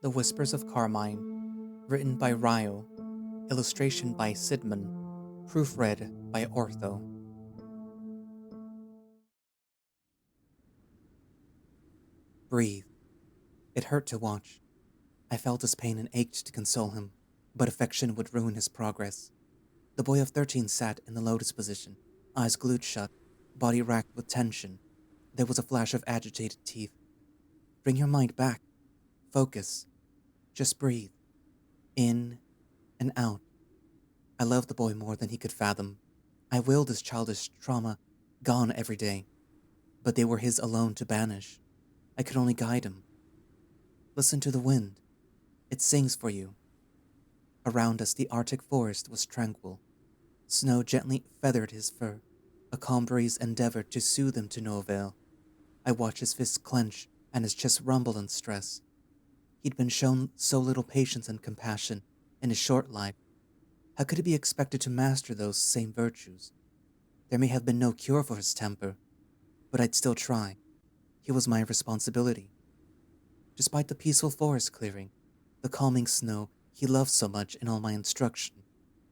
The Whispers of Carmine, written by Ryuo, illustration by Sidman, proofread by Ortho. Breathe. It hurt to watch. I felt his pain and ached to console him, but affection would ruin his progress. The boy of 13 sat in the lotus position, eyes glued shut, body racked with tension. There was a flash of agitated teeth. Bring your mind back. Focus. Just breathe. In and out. I loved the boy more than he could fathom. I willed his childish trauma gone every day, but they were his alone to banish. I could only guide him. Listen to the wind. It sings for you. Around us, the Arctic forest was tranquil. Snow gently feathered his fur. A calm breeze endeavored to soothe him to no avail. I watched his fists clench and his chest rumble in stress. He'd been shown so little patience and compassion in his short life. How could he be expected to master those same virtues? There may have been no cure for his temper, but I'd still try. He was my responsibility. Despite the peaceful forest clearing, the calming snow he loved so much in all my instruction,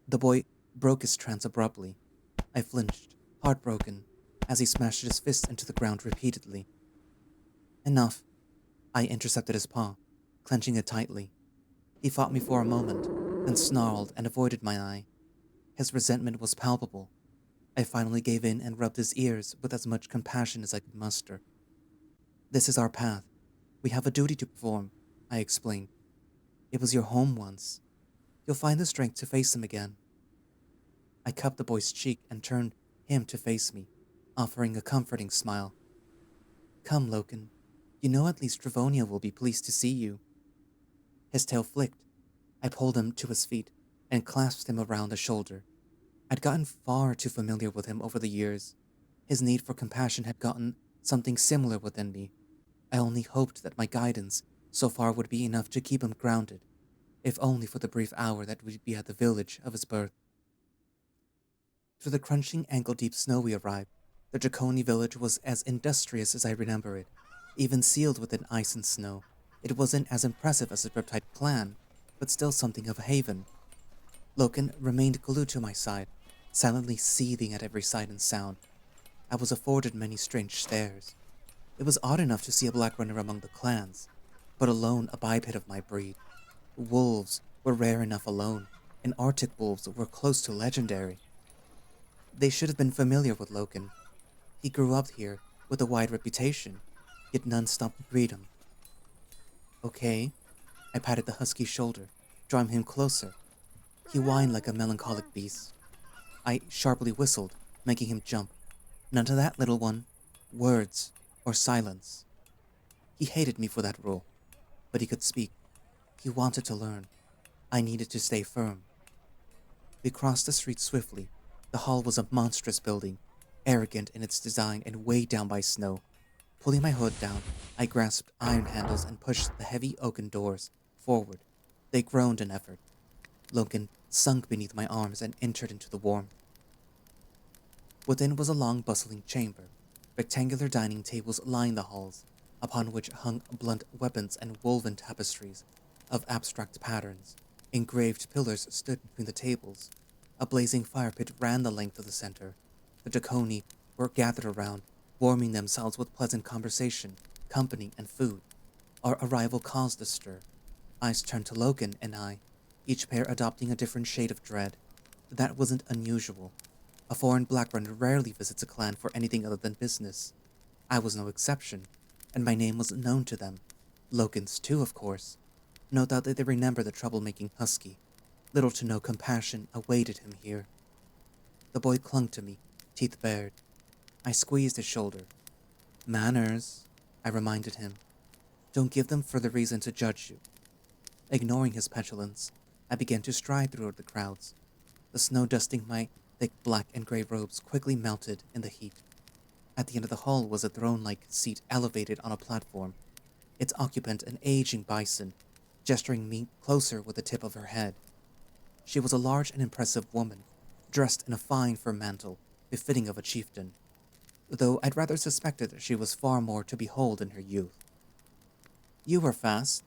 the boy broke his trance abruptly. I flinched, heartbroken, as he smashed his fist into the ground repeatedly. Enough. I intercepted his paw, clenching it tightly. He fought me for a moment, then snarled and avoided my eye. His resentment was palpable. I finally gave in and rubbed his ears with as much compassion as I could muster. This is our path. We have a duty to perform, I explained. It was your home once. You'll find the strength to face him again. I cupped the boy's cheek and turned him to face me, offering a comforting smile. Come, Loken. You know at least Dravonia will be pleased to see you. His tail flicked. I pulled him to his feet and clasped him around the shoulder. I'd gotten far too familiar with him over the years. His need for compassion had gotten something similar within me. I only hoped that my guidance so far would be enough to keep him grounded, if only for the brief hour that we'd be at the village of his birth. Through the crunching ankle-deep snow we arrived. The Draconi village was as industrious as I remember it, even sealed within ice and snow. It wasn't as impressive as the Riptide clan, but still something of a haven. Loken remained glued to my side, silently seething at every sight and sound. I was afforded many strange stares. It was odd enough to see a black runner among the clans, but alone a biped of my breed. Wolves were rare enough alone, and Arctic wolves were close to legendary. They should have been familiar with Loken. He grew up here with a wide reputation, yet none stopped to greet him. Okay, I patted the husky's shoulder, drawing him closer. He whined like a melancholic beast. I sharply whistled, making him jump. None of that, little one. Words or silence. He hated me for that rule, but he could speak. He wanted to learn. I needed to stay firm. We crossed the street swiftly. The hall was a monstrous building, arrogant in its design and weighed down by snow. Pulling my hood down, I grasped iron handles and pushed the heavy oaken doors forward. They groaned in effort. Loken sunk beneath my arms and entered into the warmth. Within was a long, bustling chamber. Rectangular dining tables lined the halls, upon which hung blunt weapons and woven tapestries of abstract patterns. Engraved pillars stood between the tables. A blazing fire pit ran the length of the center. The Draconi were gathered around, warming themselves with pleasant conversation, company, and food. Our arrival caused a stir. Eyes turned to Loken and I, each pair adopting a different shade of dread. That wasn't unusual. A foreign Blackrun rarely visits a clan for anything other than business. I was no exception, and my name was known to them. Loken's too, of course. No doubt that they remember the troublemaking husky. Little to no compassion awaited him here. The boy clung to me, teeth bared. I squeezed his shoulder. Manners, I reminded him. Don't give them further reason to judge you. Ignoring his petulance, I began to stride through the crowds. The snow dusting my thick black and gray robes quickly melted in the heat. At the end of the hall was a throne-like seat elevated on a platform, its occupant an aging bison, gesturing me closer with the tip of her head. She was a large and impressive woman, dressed in a fine fur mantle, befitting of a chieftain, though I'd rather suspected that she was far more to behold in her youth. You were fast.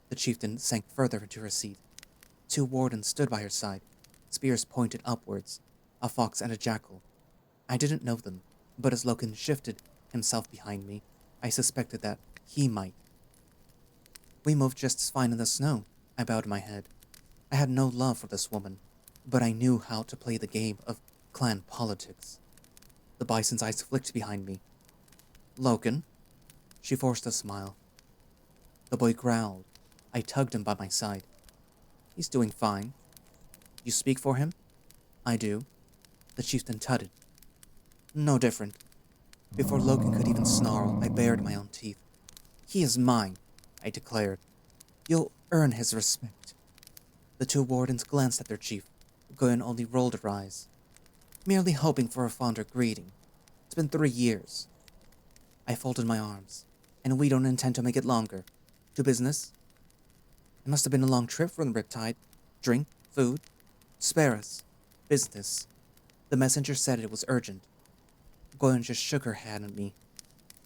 The chieftain sank further into her seat. 2 wardens stood by her side, spears pointed upwards, a fox and a jackal. I didn't know them, but as Loken shifted himself behind me, I suspected that he might. We moved just as fine in the snow, I bowed my head. I had no love for this woman, but I knew how to play the game of clan politics. The bison's eyes flicked behind me. Loken? She forced a smile. The boy growled. I tugged him by my side. He's doing fine. You speak for him? I do. The chieftain tutted. No different. Before Loken could even snarl, I bared my own teeth. He is mine, I declared. You'll earn his respect. The 2 wardens glanced at their chief. Goyen only rolled her eyes, merely hoping for a fonder greeting. It's been 3 years. I folded my arms, and we don't intend to make it longer. To business? It must have been a long trip from the Riptide. Drink, food? Spare us. Business. The messenger said it was urgent. Goyen just shook her hand at me.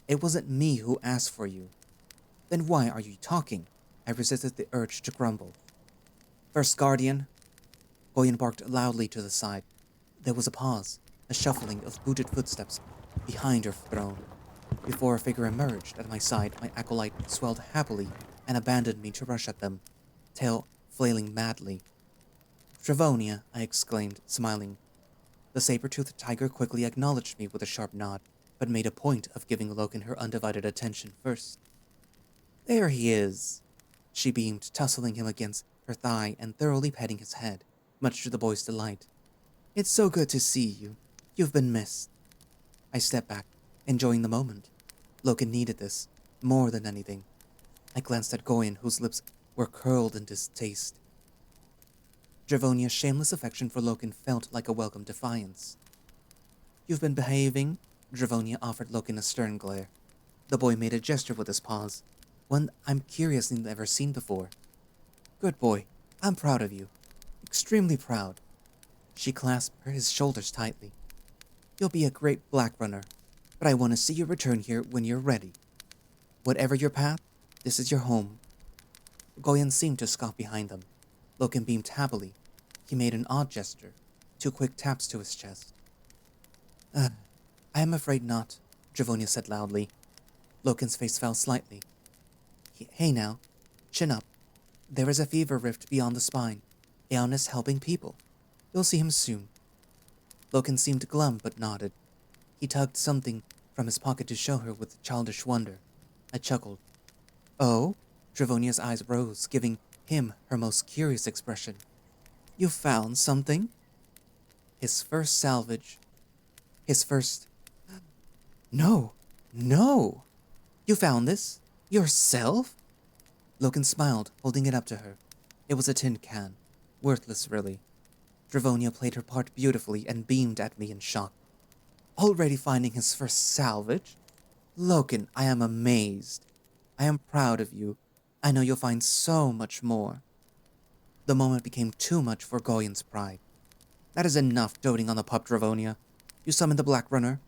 It wasn't me who asked for you. Then why are you talking? I resisted the urge to grumble. First Guardian. Goyen barked loudly to the side. There was a pause, a shuffling of booted footsteps behind her throne. Before a figure emerged at my side, my acolyte swelled happily and abandoned me to rush at them, tail flailing madly. Dravonia, I exclaimed, smiling. The saber-toothed tiger quickly acknowledged me with a sharp nod, but made a point of giving Loken her undivided attention first. There he is, she beamed, tussling him against her thigh and thoroughly petting his head, much to the boy's delight. It's so good to see you. You've been missed. I stepped back, enjoying the moment. Loken needed this, more than anything. I glanced at Goyen, whose lips were curled in distaste. Dravonia's shameless affection for Loken felt like a welcome defiance. You've been behaving? Dravonia offered Loken a stern glare. The boy made a gesture with his paws, one I'm curiously never seen before. Good boy. I'm proud of you. Extremely proud. She clasped his shoulders tightly. You'll be a great black runner, but I want to see you return here when you're ready. Whatever your path, this is your home. Goyen seemed to scoff behind them. Loken beamed happily. He made an odd gesture, 2 quick taps to his chest. I am afraid not, Dravonia said loudly. Loken's face fell slightly. Hey now, chin up. There is a fever rift beyond the spine. Aeon is helping people. You'll see him soon. Loken seemed glum but nodded. He tugged something from his pocket to show her with childish wonder. I chuckled. Oh? Dravonia's eyes rose, giving him her most curious expression. You found something? His first salvage. His first... No! No! You found this? Yourself? Loken smiled, holding it up to her. It was a tin can. Worthless, really. Dravonia played her part beautifully and beamed at me in shock. Already finding his first salvage? Loken, I am amazed. I am proud of you. I know you'll find so much more. The moment became too much for Goyen's pride. That is enough doting on the pup, Dravonia. You summoned the Black Runner.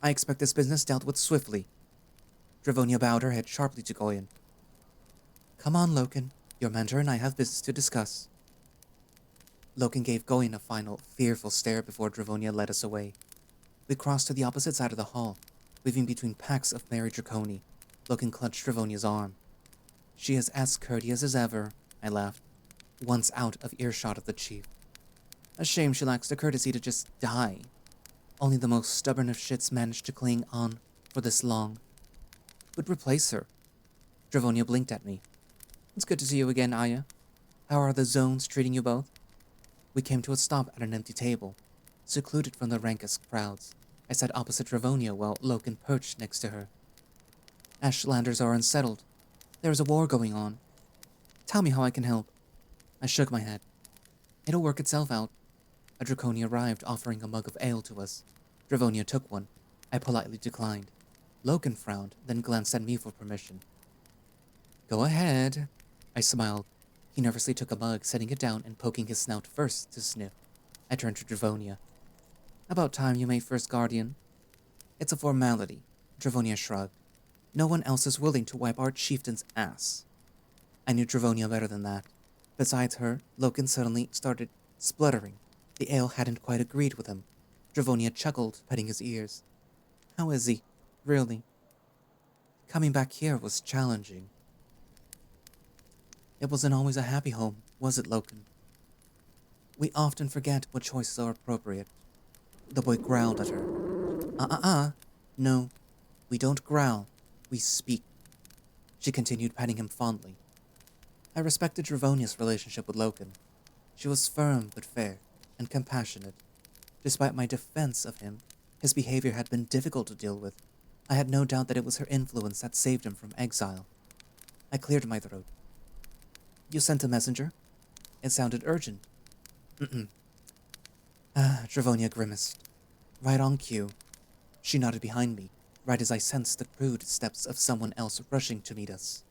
I expect this business dealt with swiftly. Dravonia bowed her head sharply to Goyen. Come on, Loken. Your mentor and I have business to discuss. Loken gave Goyen a final, fearful stare before Dravonia led us away. We crossed to the opposite side of the hall, weaving between packs of merry Draconi. Loken clutched Dravonia's arm. She is as courteous as ever, I laughed, once out of earshot of the chief. A shame she lacks the courtesy to just die. Only the most stubborn of shits managed to cling on for this long. Who'd replace her? Dravonia blinked at me. It's good to see you again, Aya. How are the zones treating you both? We came to a stop at an empty table, secluded from the rankest crowds. I sat opposite Dravonia while Loken perched next to her. Ashlanders are unsettled. There is a war going on. Tell me how I can help. I shook my head. It'll work itself out. A Draconi arrived, offering a mug of ale to us. Dravonia took one. I politely declined. Loken frowned, then glanced at me for permission. Go ahead. I smiled. He nervously took a mug, setting it down and poking his snout first to sniff. I turned to Dravonia. About time you made first guardian. It's a formality. Dravonia shrugged. No one else is willing to wipe our chieftain's ass. I knew Dravonia better than that. Besides her, Loken suddenly started spluttering. The ale hadn't quite agreed with him. Dravonia chuckled, petting his ears. How is he? Really? Coming back here was challenging. It wasn't always a happy home, was it, Loken? We often forget what choices are appropriate. The boy growled at her. No, we don't growl. We speak. She continued patting him fondly. I respected Dravonia's relationship with Loken. She was firm but fair, and compassionate. Despite my defense of him, his behavior had been difficult to deal with. I had no doubt that it was her influence that saved him from exile. I cleared my throat. You sent a messenger? It sounded urgent. Dravonia grimaced. Right on cue. She nodded behind me, right as I sensed the crude steps of someone else rushing to meet us.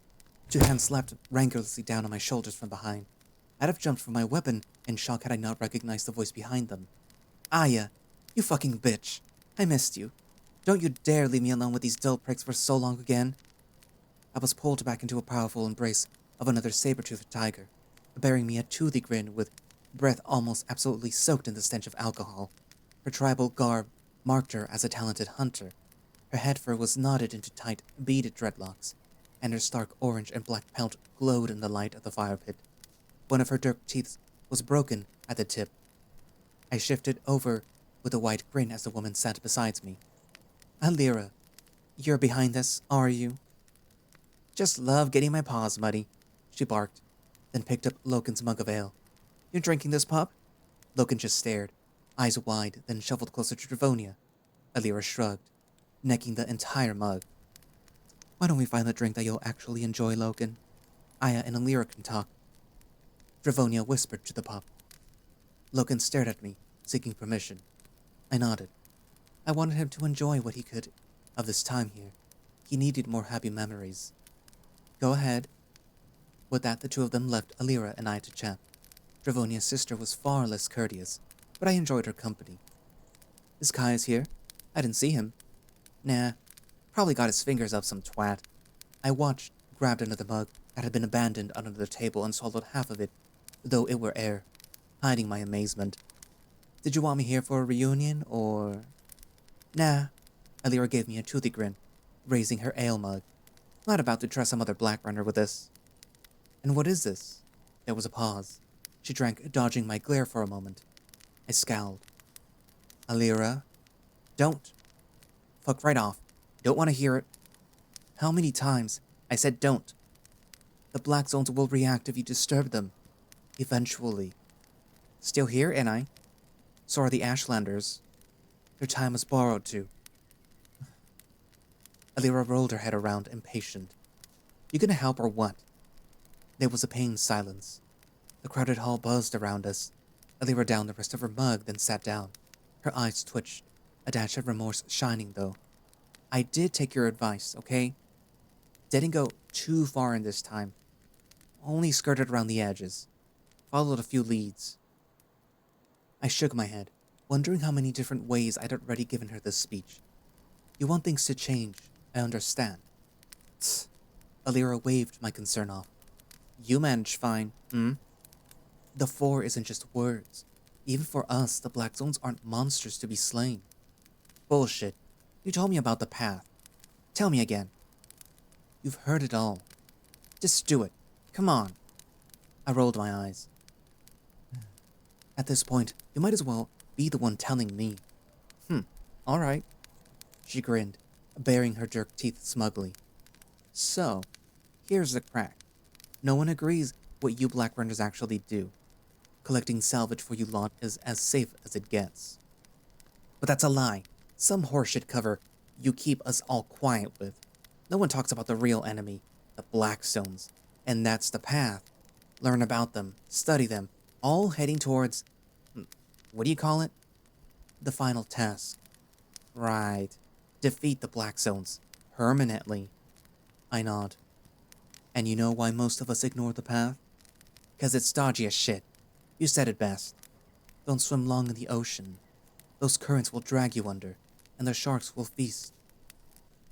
Two hands slapped rancoriously down on my shoulders from behind. I'd have jumped for my weapon in shock had I not recognized the voice behind them. Aya, you fucking bitch. I missed you. Don't you dare leave me alone with these dull pricks for so long again. I was pulled back into a powerful embrace of another saber-toothed tiger, bearing me a toothy grin with breath almost absolutely soaked in the stench of alcohol. Her tribal garb marked her as a talented hunter. Her head fur was knotted into tight, beaded dreadlocks, and her stark orange and black pelt glowed in the light of the fire pit. One of her dark teeth was broken at the tip. I shifted over with a wide grin as the woman sat beside me. Alira, you're behind this, are you? Just love getting my paws muddy, she barked, then picked up Loken's mug of ale. You're drinking this, pup? Loken just stared, eyes wide, then shuffled closer to Dravonia. Alira shrugged, necking the entire mug. Why don't we find a drink that you'll actually enjoy, Loken? Aya and Alira can talk. Dravonia whispered to the pup. Loken stared at me, seeking permission. I nodded. I wanted him to enjoy what he could of this time here. He needed more happy memories. Go ahead. With that, the two of them left Alira and I to chat. Dravonia's sister was far less courteous, but I enjoyed her company. Is Caius here? I didn't see him. Nah, probably got his fingers up some twat. I watched, grabbed another mug that had been abandoned under the table and swallowed half of it, though it were air, hiding my amazement. Did you want me here for a reunion, or... Nah. Alira gave me a toothy grin, raising her ale mug. Not about to trust some other black runner with this. And what is this? There was a pause. She drank, dodging my glare for a moment. I scowled. Alira? Don't. Fuck right off. Don't want to hear it. How many times? I said don't. The black zones will react if you disturb them. Eventually. Still here, ain't I? So are the Ashlanders. Their time was borrowed too. Alira rolled her head around, impatient. You gonna help or what? There was a pained silence. The crowded hall buzzed around us. Alira downed the rest of her mug, then sat down. Her eyes twitched, a dash of remorse shining, though. I did take your advice, okay? Didn't go too far in this time. Only skirted around the edges. Followed a few leads. I shook my head, wondering how many different ways I'd already given her this speech. You want things to change, I understand. Tsk. Alira waved my concern off. You manage fine, The 4 isn't just words. Even for us, the Black Zones aren't monsters to be slain. Bullshit. You told me about the path. Tell me again. You've heard it all. Just do it. Come on. I rolled my eyes. At this point, you might as well be the one telling me. All right. She grinned, baring her jerk teeth smugly. So, here's the crack. No one agrees what you Black Runners actually do. Collecting salvage for you lot is as safe as it gets. But that's a lie. Some horseshit cover you keep us all quiet with. No one talks about the real enemy, the Black Zones. And that's the path. Learn about them, study them, all heading towards... what do you call it? The final task. Right. Defeat the Black Zones. Permanently. I nod. And you know why most of us ignore the path? 'Cause it's dodgy as shit. You said it best. Don't swim long in the ocean. Those currents will drag you under, and the sharks will feast.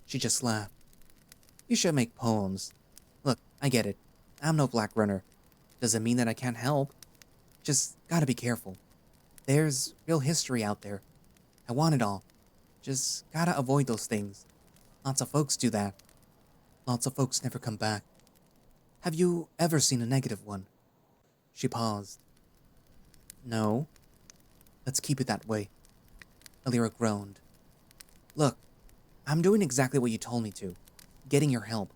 She just laughed. You should make poems. Look, I get it. I'm no black runner. Doesn't mean that I can't help. Just gotta be careful. There's real history out there. I want it all. Just gotta avoid those things. Lots of folks do that. Lots of folks never come back. Have you ever seen a negative one? She paused. No. Let's keep it that way. Alira groaned. Look, I'm doing exactly what you told me to. Getting your help.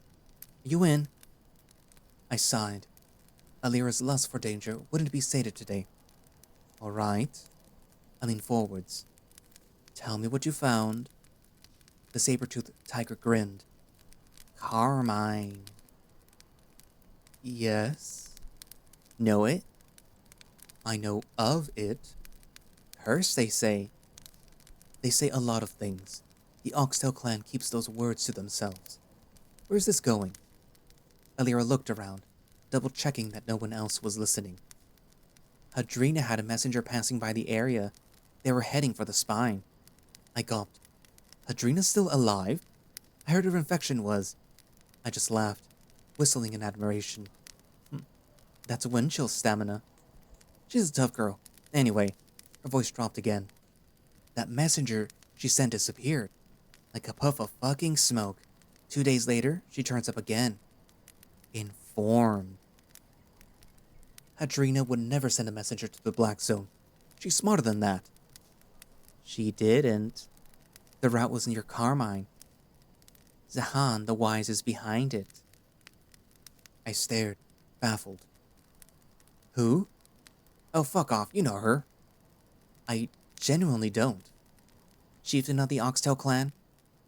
Are you in? I sighed. Alira's lust for danger wouldn't be sated today. All right. I leaned forwards. Tell me what you found. The saber-toothed tiger grinned. Carmine. Yes. Know it? I know of it. Curse, they say. They say a lot of things. The Oxtail clan keeps those words to themselves. Where's this going? Alira looked around, double-checking that no one else was listening. Hadrina had a messenger passing by the area. They were heading for the spine. I gulped. Hadrina's still alive? I heard her infection was. I just laughed, whistling in admiration. That's wind chill stamina. She's a tough girl. Anyway, her voice dropped again. That messenger she sent disappeared, like a puff of fucking smoke. 2 days later, she turns up again. Informed. Hadrina would never send a messenger to the Black Zone. She's smarter than that. She didn't. The route was near Carmine. Zahan, the Wise, is behind it. I stared, baffled. Who? Oh, fuck off, you know her. I genuinely don't. Chieftain of the Oxtail clan?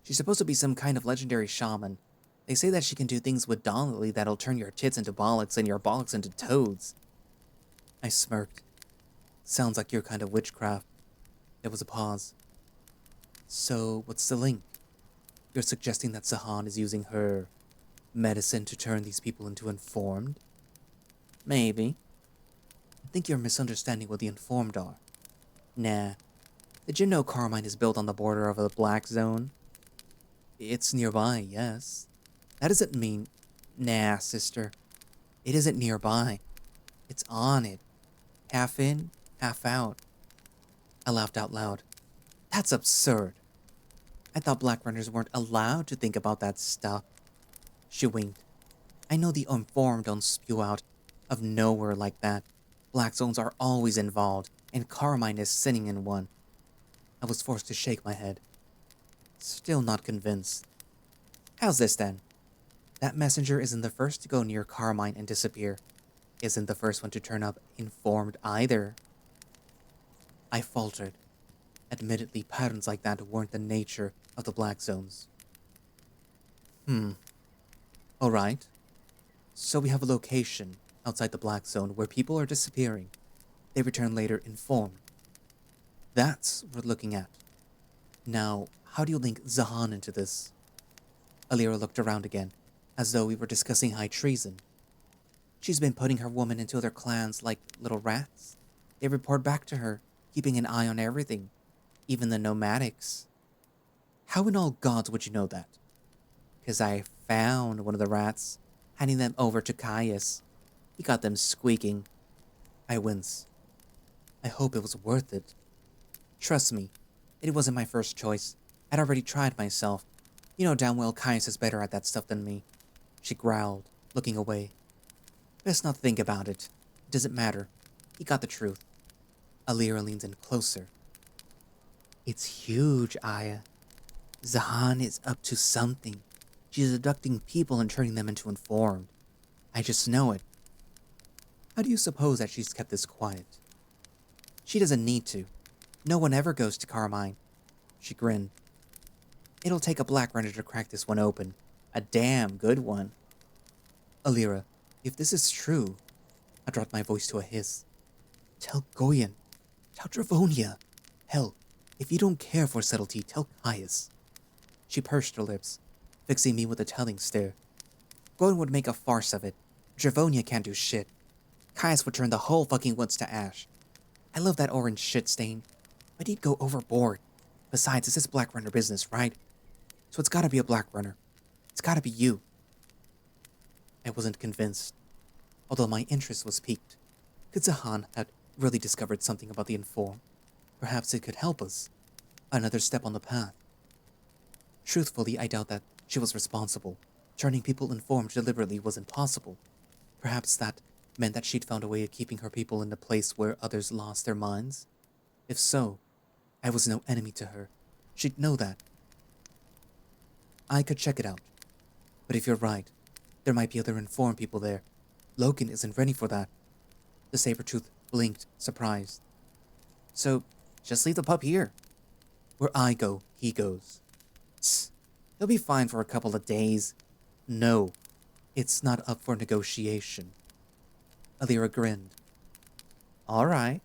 She's supposed to be some kind of legendary shaman. They say that she can do things with Donnelly that'll turn your tits into bollocks and your bollocks into toads. I smirked. Sounds like your kind of witchcraft. There was a pause. So, what's the link? You're suggesting that Zahan is using her medicine to turn these people into informed? Maybe. I think you're misunderstanding what the informed are. Nah. Did you know Carmine is built on the border of the Black Zone? It's nearby, yes. That doesn't mean... Nah, sister. It isn't nearby. It's on it. Half in, half out. I laughed out loud. That's absurd. I thought Black Runners weren't allowed to think about that stuff. She winked. I know the informed don't spew out of nowhere like that. Black Zones are always involved, and Carmine is sitting in one. I was forced to shake my head. Still not convinced. How's this then? That messenger isn't the first to go near Carmine and disappear. Isn't the first one to turn up informed either. I faltered. Admittedly, patterns like that weren't the nature of the Black Zones. Alright. So we have a location outside the Black Zone where people are disappearing. They return later informed. That's what we're looking at. Now, how do you link Zahan into this? Alira looked around again, as though we were discussing high treason. She's been putting her women into their clans like little rats. They report back to her, keeping an eye on everything, even the nomadics. How in all gods would you know that? 'Cause I found one of the rats, handing them over to Caius. He got them squeaking. I winced. I hope it was worth it. Trust me, it wasn't my first choice. I'd already tried myself. You know damn well Caius is better at that stuff than me. She growled, looking away. Best not think about it. It doesn't matter. He got the truth. Alira leans in closer. It's huge, Aya. Zahan is up to something. She's abducting people and turning them into informed. I just know it. How do you suppose that she's kept this quiet? She doesn't need to. No one ever goes to Carmine. She grinned. It'll take a Black Runner to crack this one open. A damn good one. Alira, if this is true... I dropped my voice to a hiss. Tell Goyen. Tell Dravonia. Hell, if you don't care for subtlety, tell Caius. She pursed her lips, fixing me with a telling stare. Goyen would make a farce of it. Dravonia can't do shit. Caius would turn the whole fucking woods to ash. I love that orange shit stain, but he'd go overboard. Besides, this is Black Runner business, right? So it's gotta be a Black Runner. It's gotta be you. I wasn't convinced. Although my interest was piqued, could Zahan had really discovered something about the inform? Perhaps it could help us. Another step on the path. Truthfully, I doubt that she was responsible. Turning people informed deliberately was impossible. Perhaps that meant that she'd found a way of keeping her people in a place where others lost their minds? If so, I was no enemy to her. She'd know that. I could check it out. But if you're right, there might be other informed people there. Loken isn't ready for that. The saber-tooth blinked, surprised. So, just leave the pup here. Where I go, he goes. Tss, he'll be fine for a couple of days. No, it's not up for negotiation. Alira grinned. All right.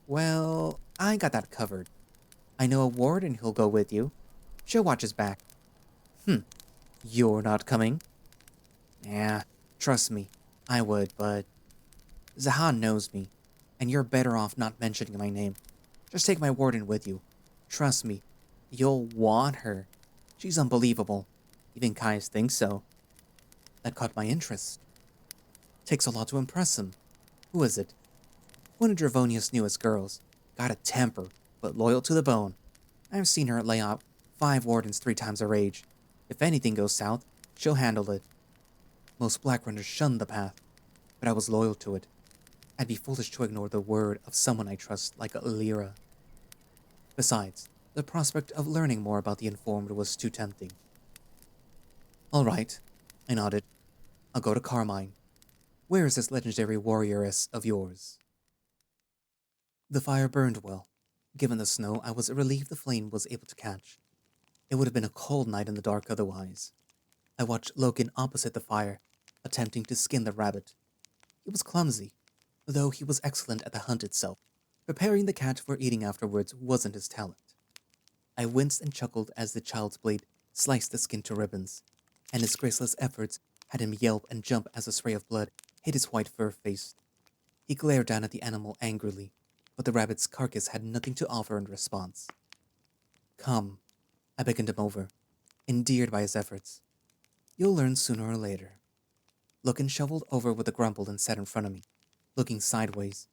Well, I got that covered. I know a warden who'll go with you. She'll watch his back. You're not coming? Yeah, trust me, I would, but Zahan knows me, and you're better off not mentioning my name. Just take my warden with you. Trust me, you'll want her. She's unbelievable. Even Kais thinks so. That caught my interest. Takes a lot to impress him. Who is it? One of Dravonia's newest girls. Got a temper, but loyal to the bone. I've seen her lay out 5 wardens 3 times her age. If anything goes south, she'll handle it. Most Blackrunners shunned the path, but I was loyal to it. I'd be foolish to ignore the word of someone I trust like Alira. Besides, the prospect of learning more about the informed was too tempting. All right, I nodded. I'll go to Carmine. Where is this legendary warrioress of yours? The fire burned well. Given the snow, I was relieved the flame was able to catch. It would have been a cold night in the dark otherwise. I watched Loken opposite the fire, attempting to skin the rabbit. He was clumsy, though he was excellent at the hunt itself. Preparing the cat for eating afterwards wasn't his talent. I winced and chuckled as the child's blade sliced the skin to ribbons, and his graceless efforts had him yelp and jump as a spray of blood hit his white fur face. He glared down at the animal angrily, but the rabbit's carcass had nothing to offer in response. Come, I beckoned him over, endeared by his efforts. You'll learn sooner or later. Loken shoveled over with a grumble and sat in front of me, looking sideways.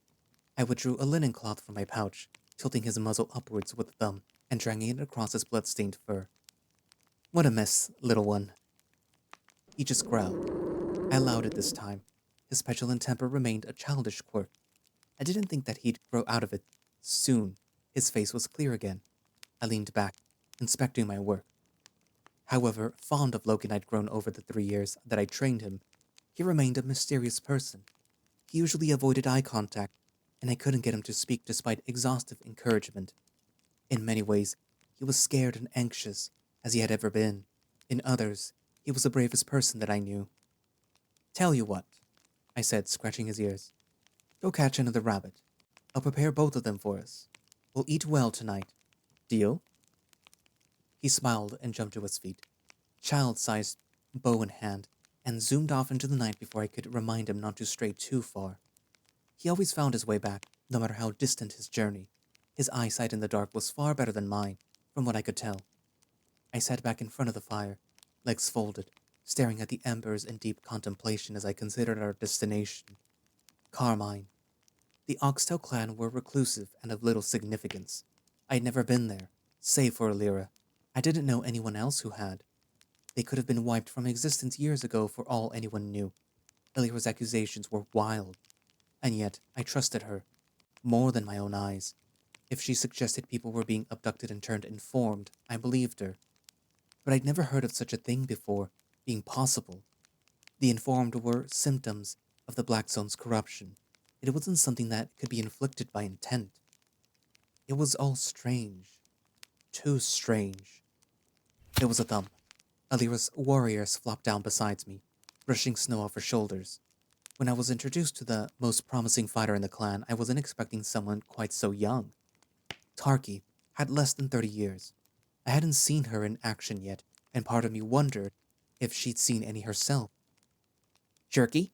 I withdrew a linen cloth from my pouch, tilting his muzzle upwards with a thumb and dragging it across his blood-stained fur. What a mess, little one. He just growled. I allowed it this time. His petulant temper remained a childish quirk. I didn't think that he'd grow out of it. Soon, his face was clear again. I leaned back, inspecting my work. However fond of Loken I'd grown over the 3 years that I trained him, he remained a mysterious person. He usually avoided eye contact, and I couldn't get him to speak despite exhaustive encouragement. In many ways, he was scared and anxious, as he had ever been. In others, he was the bravest person that I knew. Tell you what, I said, scratching his ears. Go catch another rabbit. I'll prepare both of them for us. We'll eat well tonight. Deal? He smiled and jumped to his feet, child-sized bow in hand, and zoomed off into the night before I could remind him not to stray too far. He always found his way back, no matter how distant his journey. His eyesight in the dark was far better than mine, from what I could tell. I sat back in front of the fire, legs folded, staring at the embers in deep contemplation as I considered our destination. Carmine. The Oxtail clan were reclusive and of little significance. I had never been there, save for Alira. I didn't know anyone else who had. They could have been wiped from existence years ago for all anyone knew. Alira's accusations were wild, and yet I trusted her, more than my own eyes. If she suggested people were being abducted and turned informed, I believed her. But I'd never heard of such a thing before, being possible. The informed were symptoms of the Black Zone's corruption. It wasn't something that could be inflicted by intent. It was all strange. Too strange. There was a thump. Alira's warriors flopped down beside me, brushing snow off her shoulders. When I was introduced to the most promising fighter in the clan, I wasn't expecting someone quite so young. Tahki had less than 30 years. I hadn't seen her in action yet, and part of me wondered if she'd seen any herself. Jerky?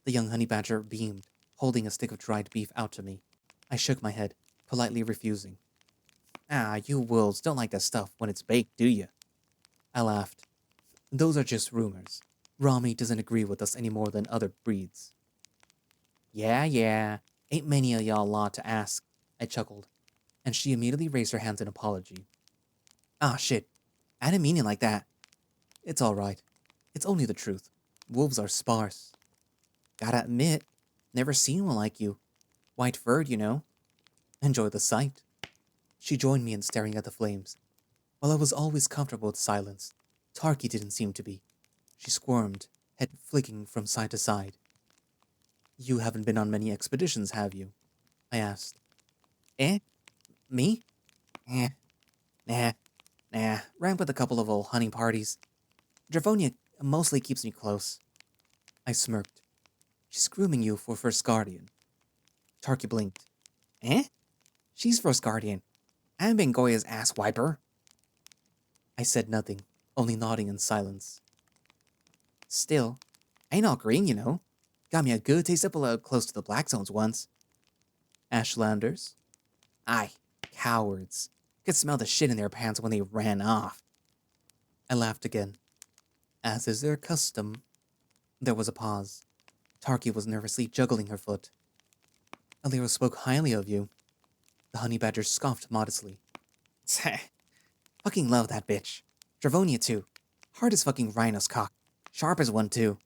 The young honey badger beamed, holding a stick of dried beef out to me. I shook my head, politely refusing. Ah, you wolves don't like that stuff when it's baked, do you? I laughed. Those are just rumors. Rami doesn't agree with us any more than other breeds. Yeah. Ain't many of y'all law to ask, I chuckled, and she immediately raised her hands in apology. Ah, shit. I didn't mean it like that. It's alright. It's only the truth. Wolves are sparse. Gotta admit, never seen one like you. White furred, you know. Enjoy the sight. She joined me in staring at the flames. While I was always comfortable with silence, Tahki didn't seem to be. She squirmed, head flicking from side to side. You haven't been on many expeditions, have you? I asked. Eh? Me? Eh. Nah. Ran with a couple of old hunting parties. Dravonia mostly keeps me close. I smirked. She's grooming you for first guardian. Tahki blinked. Eh? She's first guardian. I've been Goya's ass wiper. I said nothing, only nodding in silence. Still, ain't all green, you know. Got me a good taste of blood close to the Black Zones once. Ashlanders? Aye, cowards. Could smell the shit in their pants when they ran off. I laughed again. As is their custom. There was a pause. Tahki was nervously juggling her foot. Alira spoke highly of you. The honey badger scoffed modestly. Fucking love that bitch. Dravonia too. Hard as fucking rhino's cock. Sharp as one too.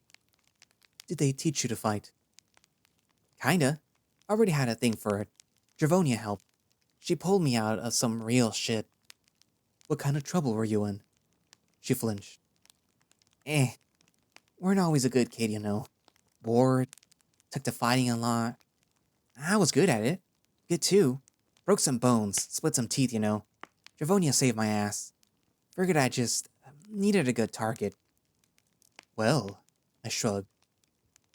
Did they teach you to fight? Kinda. Already had a thing for it. Dravonia helped. She pulled me out of some real shit. What kind of trouble were you in? She flinched. Weren't always a good kid, you know. Bored. Took to fighting a lot. I was good at it. Good too. Broke some bones, split some teeth, you know. Dravonia saved my ass. Figured I just needed a good target. Well, I shrugged.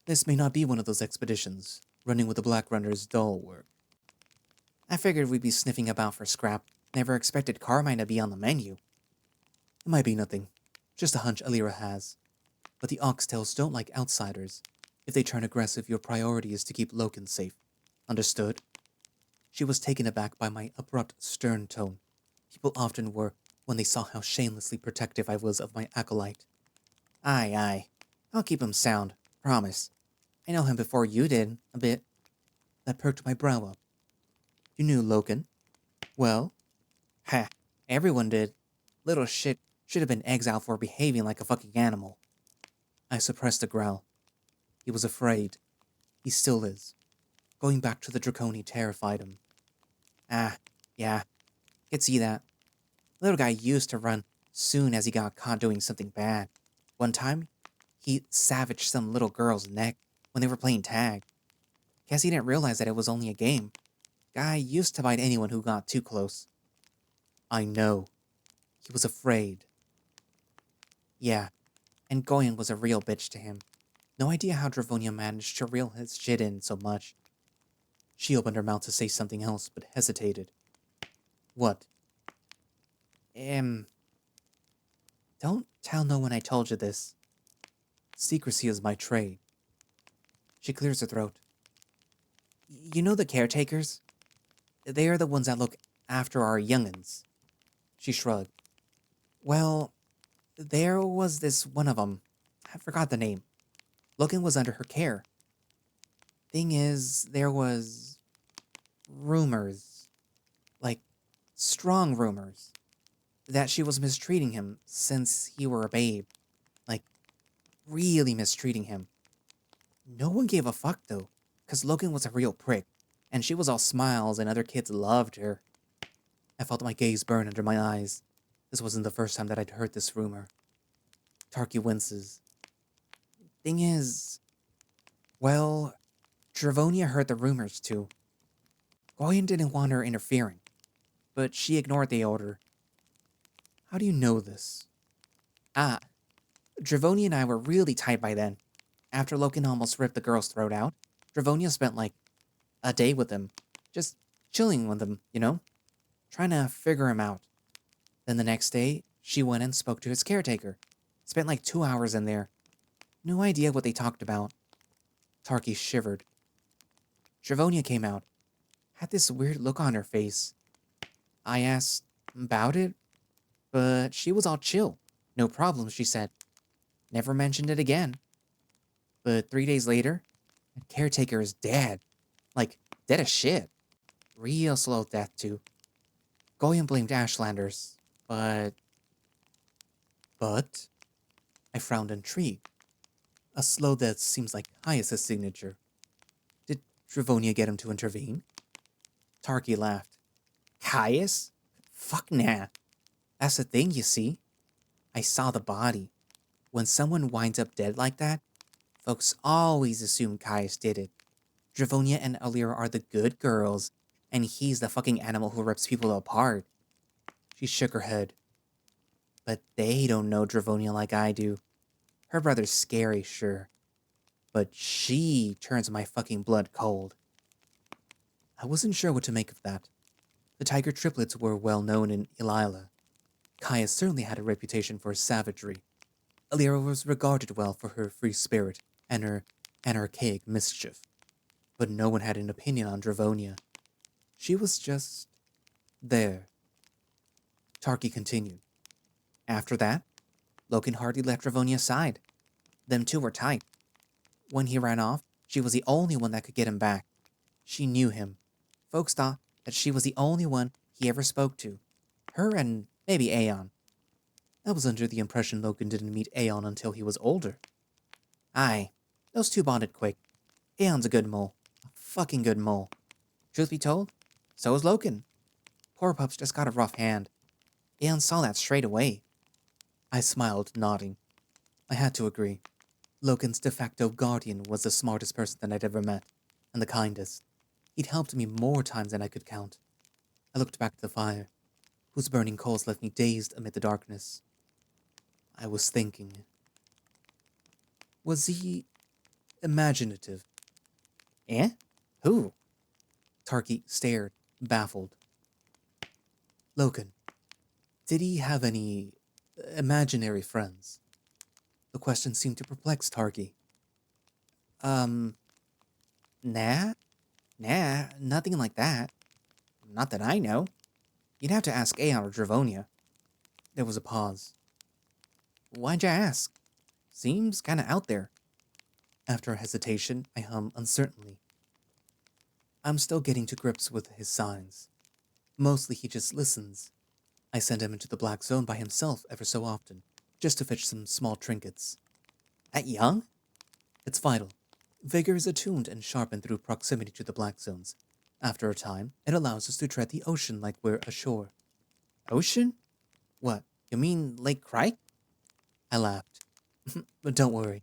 This may not be one of those expeditions. Running with the Black Runners dull work. I figured we'd be sniffing about for scrap. Never expected Carmine to be on the menu. It might be nothing. Just a hunch Alira has. But the oxtails don't like outsiders. If they turn aggressive, your priority is to keep Loken safe. Understood? She was taken aback by my abrupt, stern tone. People often were when they saw how shamelessly protective I was of my acolyte. Aye. I'll keep him sound. Promise. I know him before you did, a bit. That perked my brow up. You knew Loken? Well? Ha, everyone did. Little shit should have been exiled for behaving like a fucking animal. I suppressed a growl. He was afraid. He still is. Going back to the Draconi terrified him. Yeah. Could see that. Little guy used to run soon as he got caught doing something bad. One time, he savaged some little girl's neck when they were playing tag. Guess he didn't realize that it was only a game. Guy used to bite anyone who got too close. I know. He was afraid. Yeah, and Goyen was a real bitch to him. No idea how Dravonia managed to reel his shit in so much. She opened her mouth to say something else, but hesitated. What? Don't tell no one I told you this. Secrecy is my trade. She clears her throat. You know the caretakers? They are the ones that look after our young'uns. She shrugged. Well, there was this one of them. I forgot the name. Loken was under her care. Thing is, there was rumors. Like, strong rumors. That she was mistreating him since he were a babe. Like, really mistreating him. No one gave a fuck, though, because Loken was a real prick, and she was all smiles and other kids loved her. I felt my gaze burn under my eyes. This wasn't the first time that I'd heard this rumor. Tahki winces. Thing is... Well, Dravonia heard the rumors, too. Goyen didn't want her interfering, but she ignored the order. How do you know this? Dravonia and I were really tight by then. After Loken almost ripped the girl's throat out, Dravonia spent like a day with him. Just chilling with him, you know? Trying to figure him out. Then the next day, she went and spoke to his caretaker. Spent like 2 hours in there. No idea what they talked about. Tahki shivered. Dravonia came out. Had this weird look on her face. I asked about it, but she was all chill. No problem, she said. Never mentioned it again. But 3 days later, That caretaker is dead. Like, dead as shit. Real slow death, too. Goyen blamed Ashlanders, but... But? I frowned intrigued. A slow death seems like Caius' signature. Did Dravonia get him to intervene? Tahki laughed. Caius? Fuck nah. That's the thing, you see. I saw the body. When someone winds up dead like that, folks always assume Caius did it. Dravonia and Alira are the good girls, and he's the fucking animal who rips people apart. She shook her head. But they don't know Dravonia like I do. Her brother's scary, sure. But she turns my fucking blood cold. I wasn't sure what to make of that. The tiger triplets were well known in Ilila. Caius certainly had a reputation for savagery. Alira was regarded well for her free spirit and her anarchaic mischief. But no one had an opinion on Dravonia. She was just... there. Tahki continued. After that, Loken hardly left Dravonia aside. Them two were tight. When he ran off, she was the only one that could get him back. She knew him. Folks thought that she was the only one he ever spoke to. Her and maybe Aeon. I was under the impression Loken didn't meet Aeon until he was older. Aye, those two bonded quick. Aeon's a good mole. A fucking good mole. Truth be told, so is Loken. Poor pup's just got a rough hand. Aeon saw that straight away. I smiled, nodding. I had to agree. Loken's de facto guardian was the smartest person that I'd ever met, and the kindest. He'd helped me more times than I could count. I looked back at the fire, whose burning coals left me dazed amid the darkness. I was thinking. Was he imaginative? Eh? Who? Tahki stared, baffled. Loken, did he have any imaginary friends? The question seemed to perplex Tahki. Nah, nothing like that. Not that I know. You'd have to ask Aeon or Dravonia. There was a pause. Why'd you ask? Seems kinda out there. After a hesitation, I hummed uncertainly. I'm still getting to grips with his signs. Mostly he just listens. I send him into the Black Zone by himself ever so often, just to fetch some small trinkets. That young? It's vital. Vigor is attuned and sharpened through proximity to the Black Zones. After a time, it allows us to tread the ocean like we're ashore. Ocean? What, you mean Lake Crike? I laughed. But don't worry.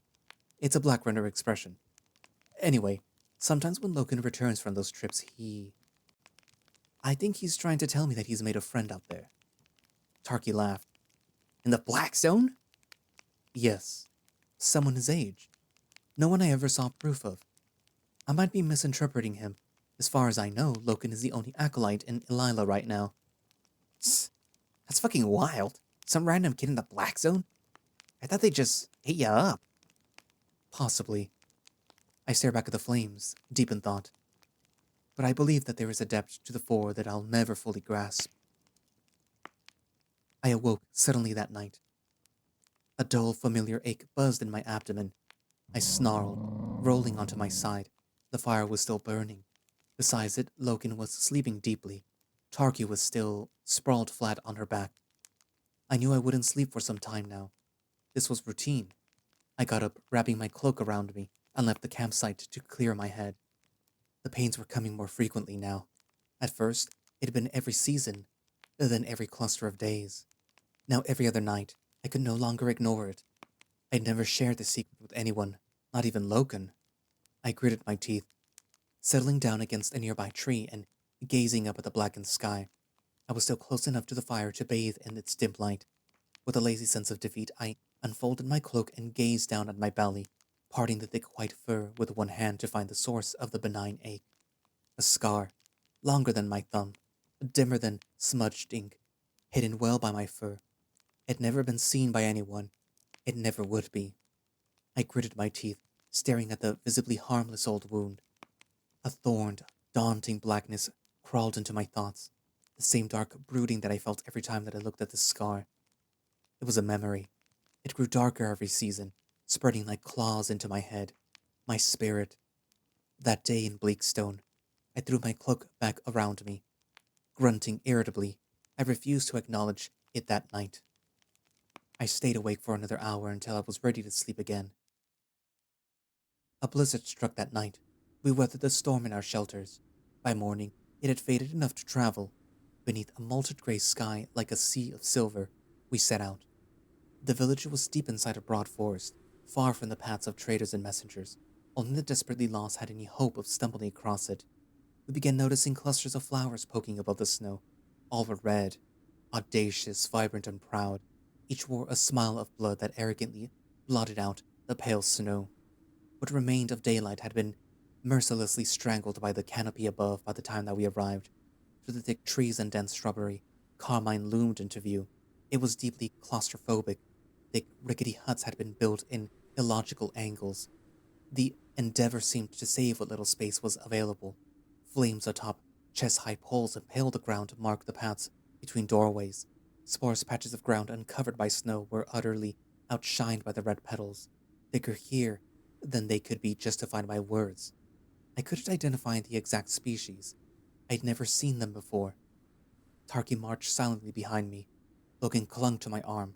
It's a Black Runner expression. Anyway, sometimes when Loken returns from those trips, I think he's trying to tell me that he's made a friend out there. Tahki laughed. In the Black Zone? Yes. Someone his age. No one I ever saw proof of. I might be misinterpreting him. As far as I know, Loken is the only acolyte in Ilila right now. That's fucking wild. Some random kid in the Black Zone? I thought they just ate ya up. Possibly. I stare back at the flames, deep in thought. But I believe that there is a depth to the four that I'll never fully grasp. I awoke suddenly that night. A dull, familiar ache buzzed in my abdomen. I snarled, rolling onto my side. The fire was still burning. Besides it, Loken was sleeping deeply. Tahki was still sprawled flat on her back. I knew I wouldn't sleep for some time now. This was routine. I got up, wrapping my cloak around me, and left the campsite to clear my head. The pains were coming more frequently now. At first, it had been every season, then every cluster of days. Now every other night, I could no longer ignore it. I'd never shared the secret with anyone, not even Loken. I gritted my teeth, settling down against a nearby tree and gazing up at the blackened sky. I was still close enough to the fire to bathe in its dim light. With a lazy sense of defeat, I unfolded my cloak and gazed down at my belly, parting the thick white fur with one hand to find the source of the benign ache. A scar, longer than my thumb, dimmer than smudged ink, hidden well by my fur. It had never been seen by anyone. It never would be. I gritted my teeth, staring at the visibly harmless old wound. A thorned, daunting blackness crawled into my thoughts, the same dark brooding that I felt every time that I looked at the scar. It was a memory. It grew darker every season, spreading like claws into my head, my spirit. That day in Bleakstone, I threw my cloak back around me. Grunting irritably, I refused to acknowledge it that night. I stayed awake for another hour until I was ready to sleep again. A blizzard struck that night. We weathered the storm in our shelters. By morning, it had faded enough to travel. Beneath a malted gray sky like a sea of silver, we set out. The village was deep inside a broad forest, far from the paths of traders and messengers. Only the desperately lost had any hope of stumbling across it. We began noticing clusters of flowers poking above the snow. All were red, audacious, vibrant, and proud. Each wore a smile of blood that arrogantly blotted out the pale snow. What remained of daylight had been mercilessly strangled by the canopy above by the time that we arrived. Through the thick trees and dense shrubbery, Carmine loomed into view. It was deeply claustrophobic. Thick, rickety huts had been built in illogical angles. The endeavor seemed to save what little space was available. Flames atop chest-high poles impaled the ground to mark the paths between doorways. Sparse patches of ground uncovered by snow were utterly outshined by the red petals, thicker here than they could be justified by words. I couldn't identify the exact species. I'd never seen them before. Tahki marched silently behind me. Loken clung to my arm.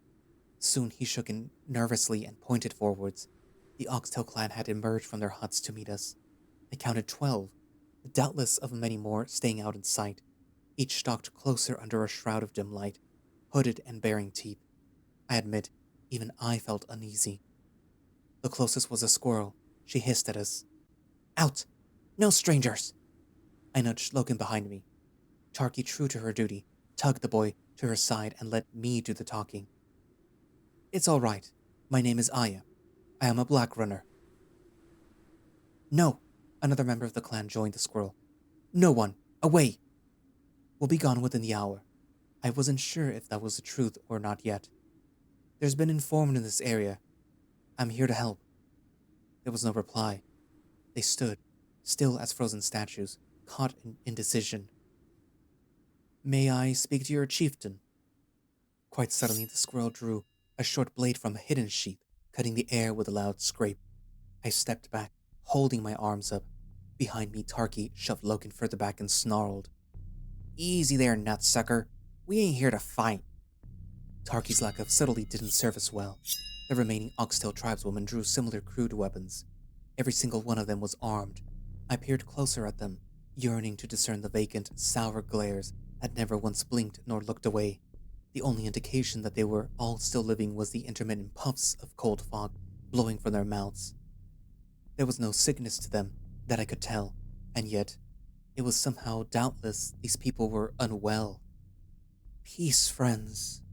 Soon he shook nervously and pointed forwards. The Oxtail clan had emerged from their huts to meet us. I counted 12, doubtless of many more staying out in sight. Each stalked closer under a shroud of dim light, hooded and baring teeth. I admit, even I felt uneasy. The closest was a squirrel. She hissed at us. Out! No strangers! I nudged Loken behind me. Tahki, true to her duty, tugged the boy to her side and let me do the talking. It's all right. My name is Aya. I am a black runner. No! Another member of the clan joined the squirrel. No one! Away! We'll be gone within the hour. I wasn't sure if that was the truth or not yet. There's been informant in this area. I'm here to help. There was no reply. They stood, still as frozen statues, caught in indecision. May I speak to your chieftain? Quite suddenly the squirrel drew a short blade from a hidden sheath, cutting the air with a loud scrape. I stepped back, holding my arms up. Behind me, Tahki shoved Loken further back and snarled. Easy there, nutsucker. We ain't here to fight. Tahki's lack of subtlety didn't serve us well. The remaining Oxtail tribeswomen drew similar crude weapons. Every single one of them was armed. I peered closer at them, yearning to discern the vacant, sour glares that never once blinked nor looked away. The only indication that they were all still living was the intermittent puffs of cold fog blowing from their mouths. There was no sickness to them, that I could tell, and yet it was somehow doubtless these people were unwell. Peace, friends.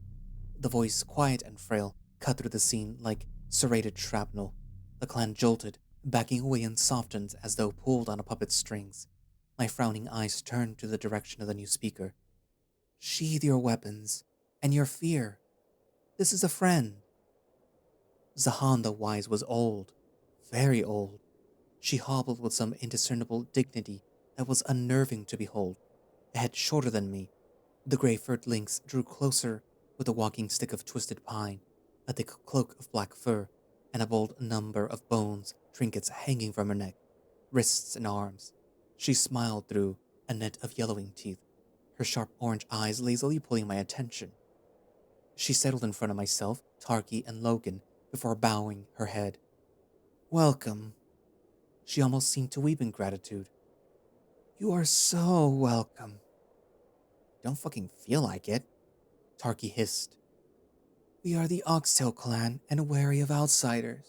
The voice, quiet and frail, cut through the scene like serrated shrapnel. The clan jolted, backing away and softened as though pulled on a puppet's strings. My frowning eyes turned to the direction of the new speaker. Sheathe your weapons, and your fear. This is a friend. Zahan the Wise was old, very old. She hobbled with some indiscernible dignity that was unnerving to behold. A head shorter than me, the gray-furred lynx drew closer with a walking stick of twisted pine, a thick cloak of black fur, and a bold number of bones, trinkets hanging from her neck, wrists and arms. She smiled through a net of yellowing teeth, her sharp orange eyes lazily pulling my attention. She settled in front of myself, Tahki, and Loken before bowing her head. Welcome. She almost seemed to weep in gratitude. You are so welcome. Don't fucking feel like it, Tahki hissed. We are the Oxtail clan and wary of outsiders.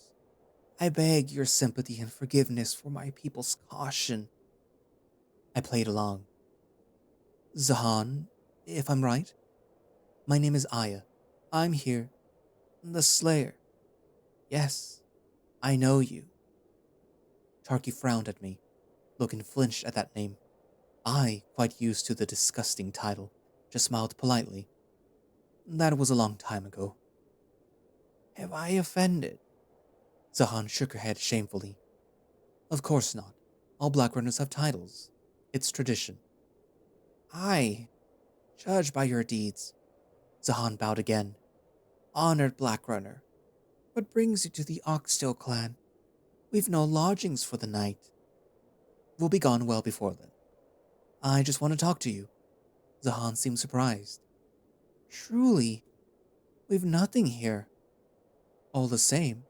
I beg your sympathy and forgiveness for my people's caution. I played along. Zahan, if I'm right? My name is Aya. I'm here. The Slayer. Yes, I know you. Tahki frowned at me. Loken flinched at that name. I, quite used to the disgusting title, just smiled politely. That was a long time ago. Have I offended? Zahan shook her head shamefully. Of course not. All black runners have titles. It's tradition. I judge by your deeds. Zahan bowed again. Honored black runner. What brings you to the Oxtail clan? We've no lodgings for the night. We'll be gone well before then. I just want to talk to you. Zahan seemed surprised. Truly, we've nothing here. All the same,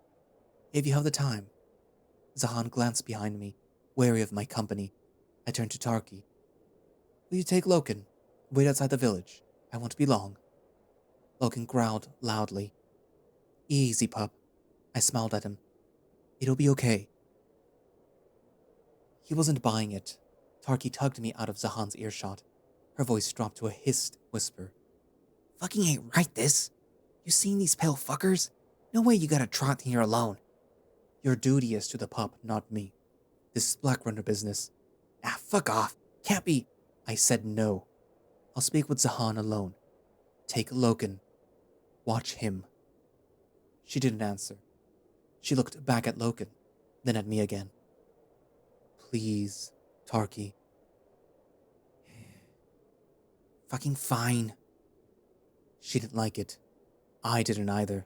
if you have the time. Zahan glanced behind me, wary of my company. I turned to Tahki. Will you take Loken? Wait outside the village. I won't be long. Loken growled loudly. Easy, pup. I smiled at him. It'll be okay. He wasn't buying it. Tahki tugged me out of Zahan's earshot. Her voice dropped to a hissed whisper. Fucking ain't right, this. You seen these pale fuckers? No way you got a trot here alone. Your duty is to the pup, not me. This is Black Runner business. Ah, fuck off. Can't be. I said no. I'll speak with Zahan alone. Take Loken. Watch him. She didn't answer. She looked back at Loken, then at me again. Please, Tahki. Fucking fine. She didn't like it. I didn't either.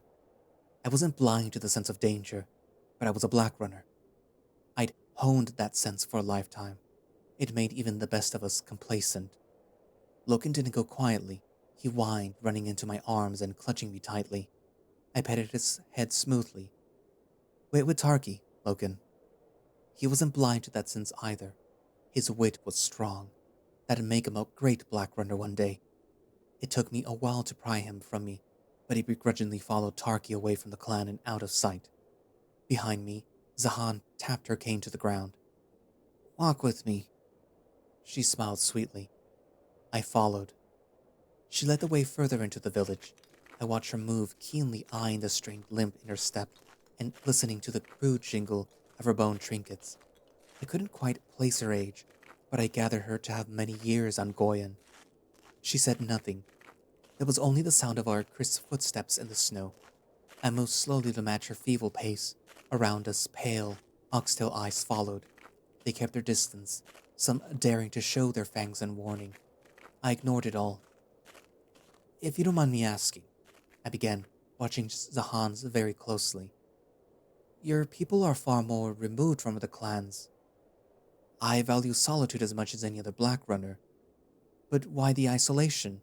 I wasn't blind to the sense of danger, but I was a Black Runner. I'd honed that sense for a lifetime. It made even the best of us complacent. Loken didn't go quietly. He whined, running into my arms and clutching me tightly. I petted his head smoothly. Wait with Tahki, Loken. He wasn't blind to that sense either. His wit was strong. That'd make him a great Black Runner one day. It took me a while to pry him from me, but he begrudgingly followed Tahki away from the clan and out of sight. Behind me, Zahan tapped her cane to the ground. Walk with me. She smiled sweetly. I followed. She led the way further into the village. I watched her move, keenly eyeing the strained limp in her step and listening to the crude jingle of her bone trinkets. I couldn't quite place her age, but I gathered her to have many years on Goyan. She said nothing. There was only the sound of our crisp footsteps in the snow. I moved slowly to match her feeble pace. Around us, pale, oxtail eyes followed. They kept their distance, some daring to show their fangs in warning. I ignored it all. If you don't mind me asking, I began, watching Zahan's very closely. Your people are far more removed from the clans. I value solitude as much as any other Black Runner. But why the isolation?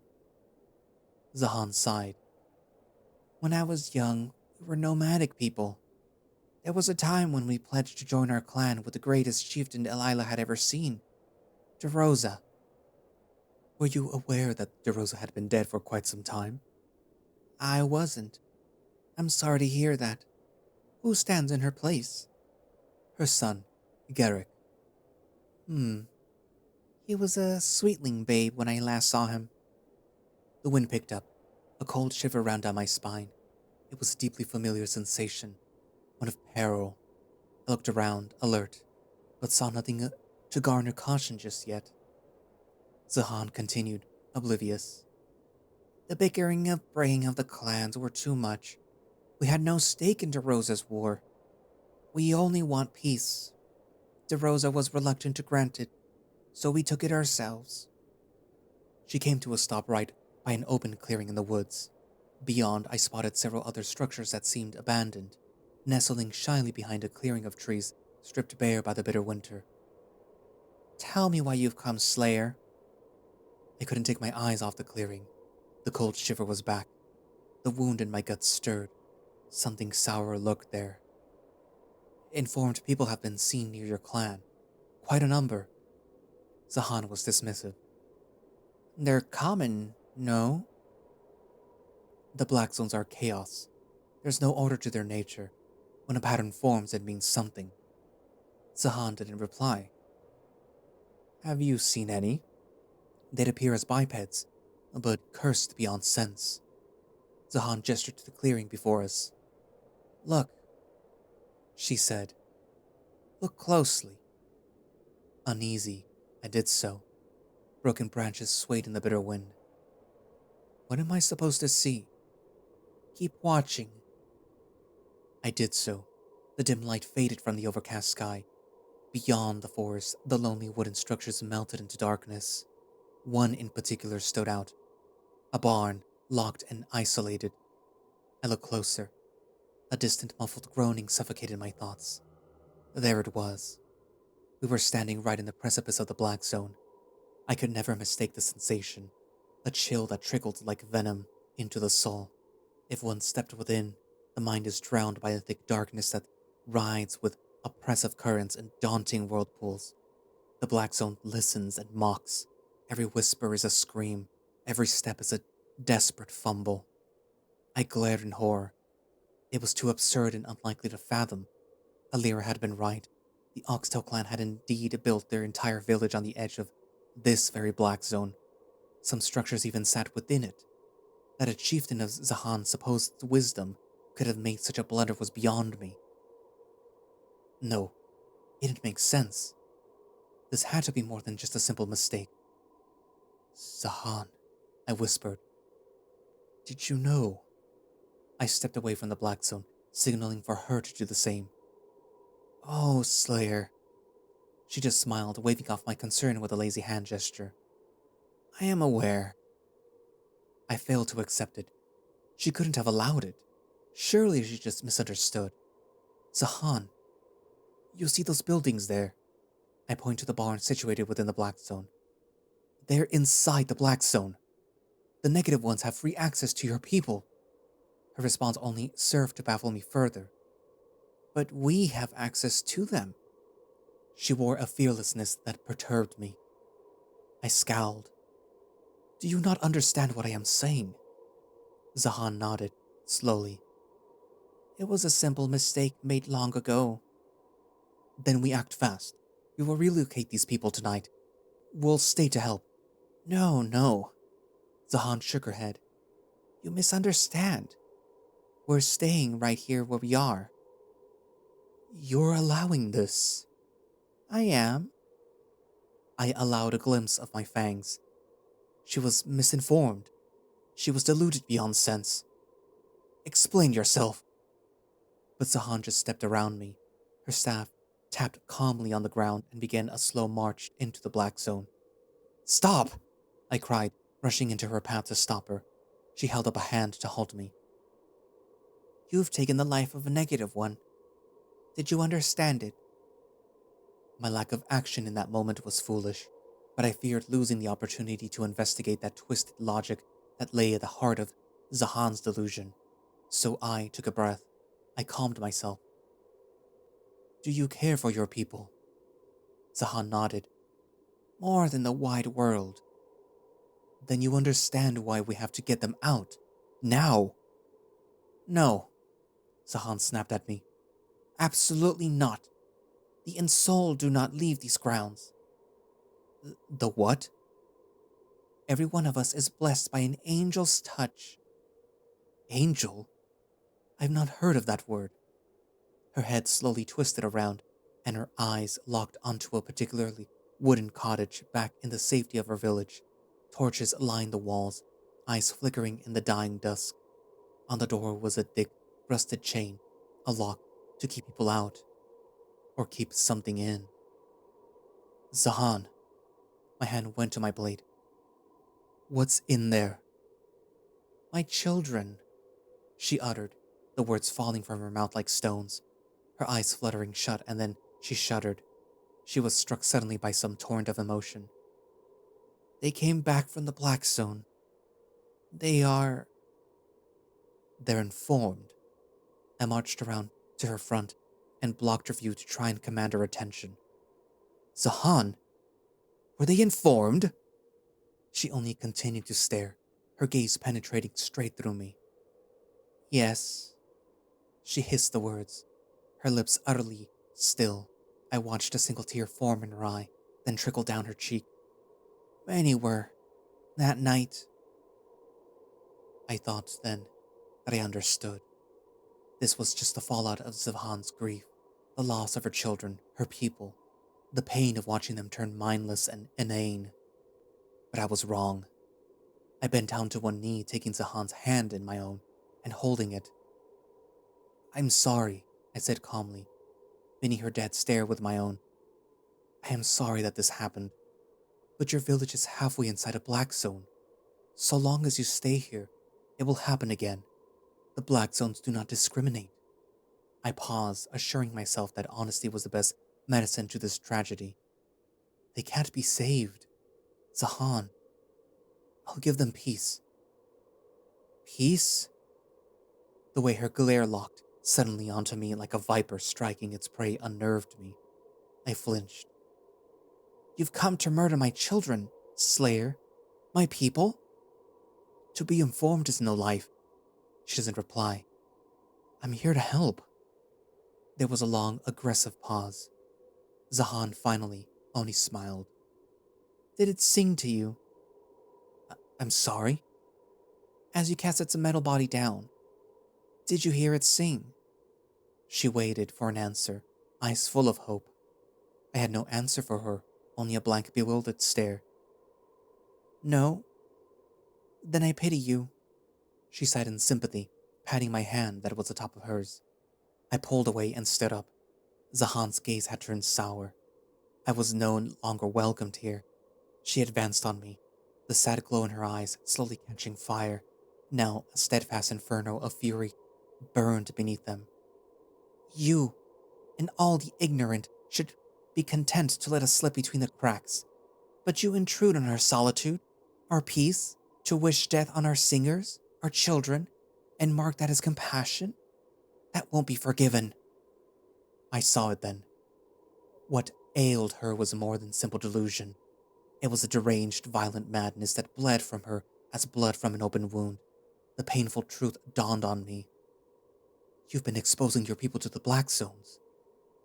Zahan sighed. When I was young, we were nomadic people. There was a time when we pledged to join our clan with the greatest chieftain Delilah had ever seen, DeRosa. Were you aware that DeRosa had been dead for quite some time? I wasn't. I'm sorry to hear that. Who stands in her place? Her son, Garrick. He was a sweetling babe when I last saw him. The wind picked up. A cold shiver ran down my spine. It was a deeply familiar sensation, one of peril. I looked around, alert, but saw nothing to garner caution just yet. Zahan continued, oblivious. The bickering and braying of the clans were too much. We had no stake in DeRosa's war. We only want peace. DeRosa was reluctant to grant it, so we took it ourselves. She came to a stop right by an open clearing in the woods. Beyond, I spotted several other structures that seemed abandoned, nestling shyly behind a clearing of trees stripped bare by the bitter winter. Tell me why you've come, Slayer. I couldn't take my eyes off the clearing. The cold shiver was back. The wound in my gut stirred. Something sour lurked there. Informed people have been seen near your clan. Quite a number. Zahan was dismissive. They're common, no? The Black Zones are chaos. There's no order to their nature. When a pattern forms, it means something. Zahan didn't reply. Have you seen any? They'd appear as bipeds, but cursed beyond sense. Zahan gestured to the clearing before us. Look, she said. Look closely. Uneasy, I did so. Broken branches swayed in the bitter wind. What am I supposed to see? Keep watching. I did so. The dim light faded from the overcast sky. Beyond the forest, the lonely wooden structures melted into darkness. One in particular stood out. A barn, locked and isolated. I looked closer. A distant muffled groaning suffocated my thoughts. There it was. We were standing right in the precipice of the black zone. I could never mistake the sensation, a chill that trickled like venom into the soul. If one stepped within, the mind is drowned by a thick darkness that rides with oppressive currents and daunting whirlpools. The black zone listens and mocks. Every whisper is a scream. Every step is a desperate fumble. I glared in horror. It was too absurd and unlikely to fathom. Alira had been right. The Oxtail clan had indeed built their entire village on the edge of this very black zone. Some structures even sat within it. That a chieftain of Zahan's supposed wisdom could have made such a blunder was beyond me. No, it didn't make sense. This had to be more than just a simple mistake. Zahan, I whispered. Did you know? I stepped away from the black zone, signaling for her to do the same. Oh, Slayer. She just smiled, waving off my concern with a lazy hand gesture. I am aware. I failed to accept it. She couldn't have allowed it. Surely she just misunderstood. Zahan, you see those buildings there? I point to the barn situated within the black zone. They're inside the black zone. The negative ones have free access to your people. Her response only served to baffle me further. But we have access to them. She wore a fearlessness that perturbed me. I scowled. Do you not understand what I am saying? Zahan nodded, slowly. It was a simple mistake made long ago. Then we act fast. We will relocate these people tonight. We'll stay to help. No. Zahan shook her head. You misunderstand. We're staying right here where we are. You're allowing this. I am. I allowed a glimpse of my fangs. She was misinformed. She was deluded beyond sense. Explain yourself. But Zahan just stepped around me. Her staff tapped calmly on the ground and began a slow march into the black zone. Stop! I cried, rushing into her path to stop her. She held up a hand to halt me. You've taken the life of a negative one. Did you understand it? My lack of action in that moment was foolish, but I feared losing the opportunity to investigate that twisted logic that lay at the heart of Zahan's delusion. So I took a breath. I calmed myself. Do you care for your people? Zahan nodded. More than the wide world. Then you understand why we have to get them out. Now. No, Zahan snapped at me. Absolutely not. The ensouled do not leave these grounds. The what? Every one of us is blessed by an angel's touch. Angel? I've not heard of that word. Her head slowly twisted around, and her eyes locked onto a particularly wooden cottage back in the safety of her village. Torches lined the walls, eyes flickering in the dying dusk. On the door was a thick, rusted chain, a lock to keep people out, or keep something in. Zahan. My hand went to my blade. What's in there? My children, she uttered, the words falling from her mouth like stones, her eyes fluttering shut, and then she shuddered. She was struck suddenly by some torrent of emotion. They came back from the Black Zone. They're informed. I marched around to her front and blocked her view to try and command her attention. Zahan, were they informed? She only continued to stare, her gaze penetrating straight through me. Yes. She hissed the words, her lips utterly still. I watched a single tear form in her eye, then trickle down her cheek. Many were. That night. I thought then that I understood. This was just the fallout of Zahan's grief, the loss of her children, her people, the pain of watching them turn mindless and inane. But I was wrong. I bent down to one knee, taking Zahan's hand in my own and holding it. I'm sorry, I said calmly, meeting her dead stare with my own. I am sorry that this happened, but your village is halfway inside a black zone. So long as you stay here, it will happen again. The black zones do not discriminate. I paused, assuring myself that honesty was the best medicine to this tragedy. They can't be saved. Zahan, I'll give them peace. Peace? The way her glare locked suddenly onto me like a viper striking its prey unnerved me. I flinched. You've come to murder my children, Slayer. My people? To be informed is no life. She doesn't reply. I'm here to help. There was a long, aggressive pause. Zahan finally only smiled. Did it sing to you? I'm sorry? As you cast its metal body down, did you hear it sing? She waited for an answer, eyes full of hope. I had no answer for her, only a blank, bewildered stare. No? Then I pity you, she sighed in sympathy, patting my hand that was atop of hers. I pulled away and stood up. Zahan's gaze had turned sour. I was no longer welcomed here. She advanced on me, the sad glow in her eyes slowly catching fire. Now a steadfast inferno of fury burned beneath them. You, and all the ignorant, should be content to let us slip between the cracks. But you intrude on our solitude, our peace, to wish death on our singers, our children, and mark that as compassion? That won't be forgiven. I saw it then. What ailed her was more than simple delusion. It was a deranged, violent madness that bled from her as blood from an open wound. The painful truth dawned on me. You've been exposing your people to the Black Zones.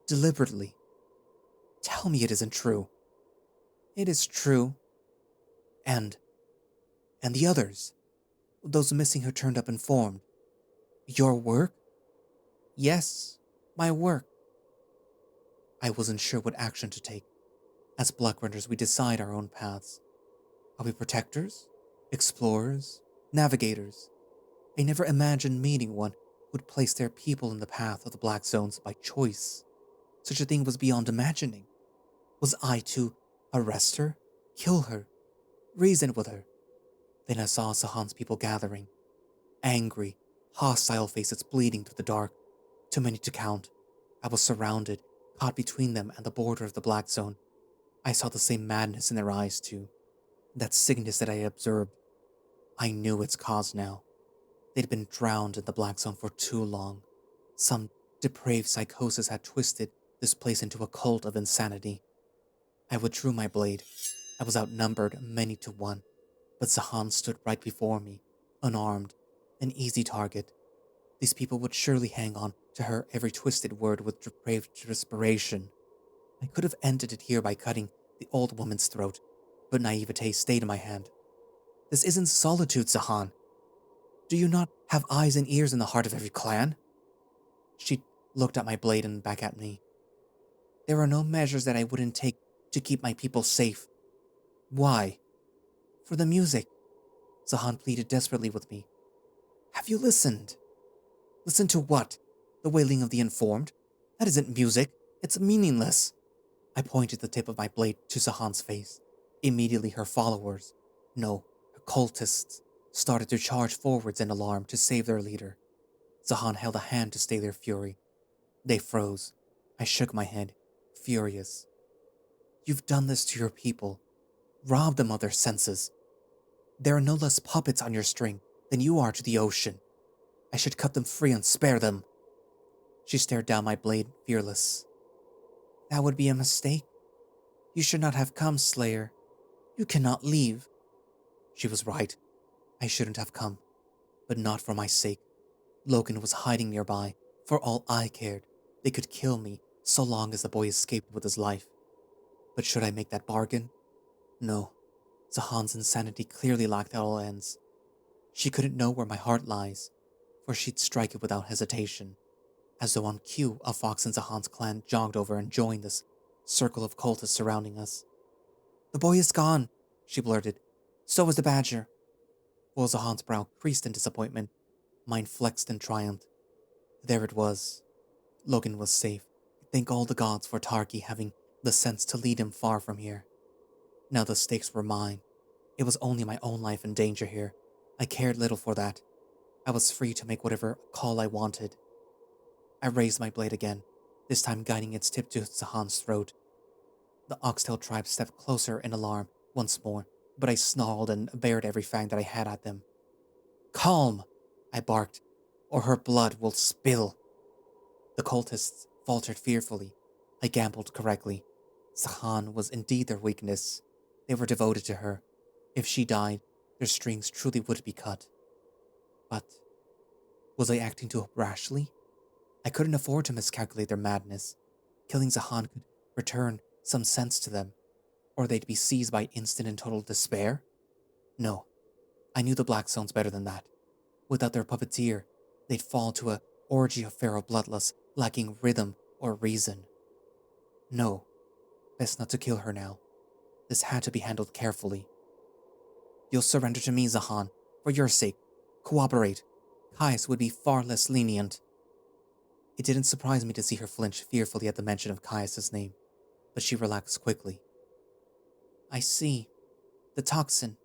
Deliberately. Tell me it isn't true. It is true. And the others. Those missing who turned up informed. Your work? Yes, my work. I wasn't sure what action to take. As Bloodrunners, we decide our own paths. Are we protectors? Explorers? Navigators? I never imagined meeting one who would place their people in the path of the Black Zones by choice. Such a thing was beyond imagining. Was I to arrest her? Kill her? Reason with her? Then I saw Zahan's people gathering. Angry, hostile faces bleeding through the dark. Too many to count. I was surrounded, caught between them and the border of the Black Zone. I saw the same madness in their eyes too. That sickness that I had observed. I knew its cause now. They'd been drowned in the Black Zone for too long. Some depraved psychosis had twisted this place into a cult of insanity. I withdrew my blade. I was outnumbered many to one, but Zahan stood right before me, unarmed, an easy target. These people would surely hang on to her every twisted word with depraved desperation. I could have ended it here by cutting the old woman's throat, but naivete stayed in my hand. This isn't solitude, Zahan. Do you not have eyes and ears in the heart of every clan? She looked at my blade and back at me. There are no measures that I wouldn't take to keep my people safe. Why? For the music. Zahan pleaded desperately with me. Have you listened? Listen to what? The wailing of the informed? That isn't music. It's meaningless. I pointed the tip of my blade to Zahan's face. Immediately her followers, no, her cultists, started to charge forwards in alarm to save their leader. Zahan held a hand to stay their fury. They froze. I shook my head, furious. You've done this to your people. Robbed them of their senses. There are no less puppets on your string than you are to the ocean. I should cut them free and spare them. She stared down my blade, fearless. That would be a mistake. You should not have come, Slayer. You cannot leave. She was right. I shouldn't have come, but not for my sake. Loken was hiding nearby. For all I cared, they could kill me so long as the boy escaped with his life. But should I make that bargain? No. Zahan's insanity clearly lacked all ends. She couldn't know where my heart lies, for she'd strike it without hesitation. As though on cue, a fox in Zahan's clan jogged over and joined this circle of cultists surrounding us. The boy is gone, she blurted. So is the badger. While Zahan's brow creased in disappointment, mine flexed in triumph. There it was. Loken was safe. Thank all the gods for Tahki having the sense to lead him far from here. Now the stakes were mine. It was only my own life in danger here. I cared little for that. I was free to make whatever call I wanted. I raised my blade again. this time guiding its tip to Sahan's throat. The oxtail tribe stepped closer in alarm once more, but I snarled and bared every fang that I had at them. Calm, I barked, or her blood will spill. The cultists faltered fearfully. I gambled correctly. Sahan was indeed their weakness. They were devoted to her. If she died, their strings truly would be cut. But was I acting too rashly? I couldn't afford to miscalculate their madness. Killing Zahan could return some sense to them, or they'd be seized by instant and total despair. No, I knew the Black Zones better than that. Without their puppeteer, they'd fall to a orgy of feral bloodlust, lacking rhythm or reason. No, best not to kill her now. This had to be handled carefully. You'll surrender to me, Zahan, for your sake. Cooperate. Caius would be far less lenient. It didn't surprise me to see her flinch fearfully at the mention of Caius's name, but she relaxed quickly. I see. The toxin.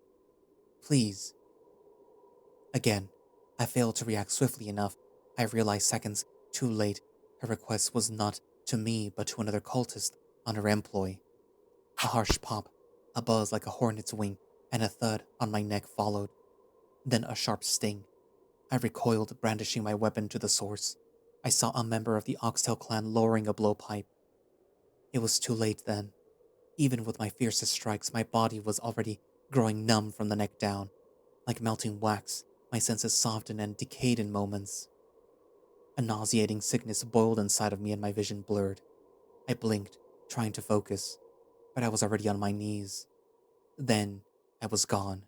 Please. Again, I failed to react swiftly enough. I realized seconds too late her request was not to me but to another cultist on her employ. A harsh pop, a buzz like a hornet's wing, and a thud on my neck followed. Then a sharp sting. I recoiled, brandishing my weapon to the source. I saw a member of the Oxtail clan lowering a blowpipe. It was too late then. Even with my fiercest strikes, my body was already growing numb from the neck down. Like melting wax, my senses softened and decayed in moments. A nauseating sickness boiled inside of me and my vision blurred. I blinked, trying to focus, but I was already on my knees. Then I was gone.